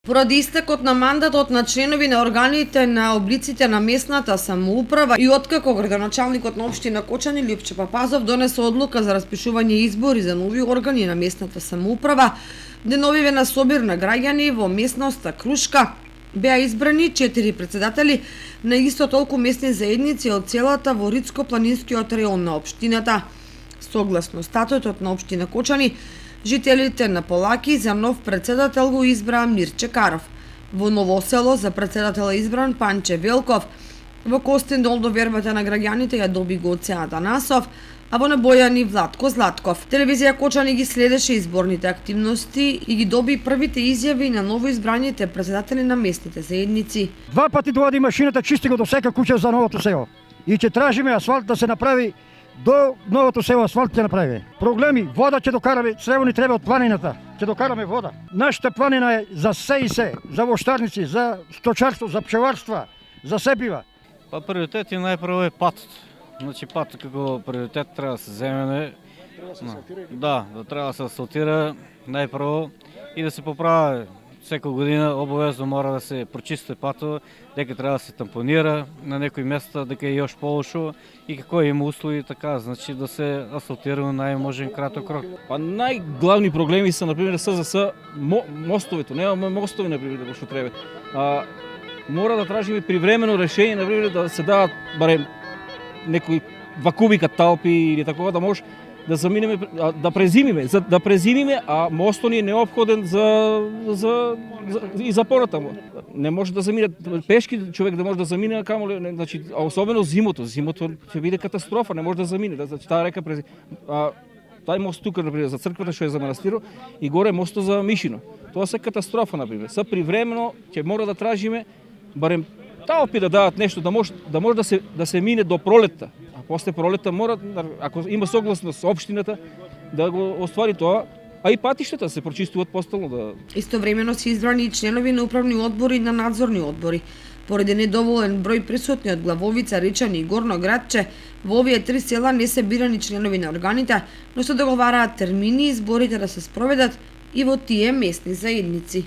Поради истекот на мандатот на членови на органите на облиците на местната самоуправа и откако градоначалникот на општина Кочани Лјупче Папазов донесе одлука за распишување избори за нови органи на местната самоуправа, деновиве на собир на граѓани во местноста Крушка беа избрани 4 председатели на исто толку местни заедници од целата Ворицко-планинскиот реон на општината. Согласно статутот на општина Кочани, жителите на Полаки за нов председател го избраа Мирче Каров. Во Ново село за председател е избран Панче Велков. Во Костиндол до вербата на граѓаните ја доби Гоце Атанасов, а во Небојани Владко Златков. Телевизија Кочани ги следеше изборните активности и ги доби првите изјави на новоизбраните председатели на местните заедници. Два пати доади машината, чисти го до сека куќа за новото село. И ќе тражиме асфалт да се направи до новото село, асфалт ќе направи. Проблеми, вода ќе докараме, срево ни треба од планината. Ќе докараме вода. Нашата планина е за се и се, за воштарници, за сточарство, за пчеларство, за сепива. Па приоритет и најпрво е патот. Значи патот како приоритет треба да се земене. Да треба да се асфалтира најпрво и да се поправи. Секоја година обавезно мора да се прочисти патот, дека треба да се тампонира на некои места, дека е још полошо и како има услови така, значи да се асфалтира на најможен краток рок. Па најглавни проблеми се например за мостовите. Нема мостови например во што треба. Мора да тражиме привремено решение, например да се дадат барем некои 2 кубика талпи или такова да може да заминеме, да презимиме, а мостот ни е неопходен и за понатаму. Не може да замине пешки човек да може да замине камо, значи особено зимото. Зимото ќе биде катастрофа, не може да замине. Значи таа река тај мост тука например за црквата што е за манастирот и горе мостот за Мишино. Тоа се катастрофа например. Са привремено ќе мора да тражиме барем талпи да дадат нешто да може да се мине до пролетта. А после пролетта мора, ако има согласност со општината, да го оствари тоа, а и патиштата се прочистуваат постално. Истовремено се избрани и членови на управни одбори и на надзорни одбори. Поради недоволен број присутни од Главовица, Речани и Горно Градче, во овие 3 села не се бирани членови на органите, но се договараат термини изборите да се спроведат и во тие местни заедници.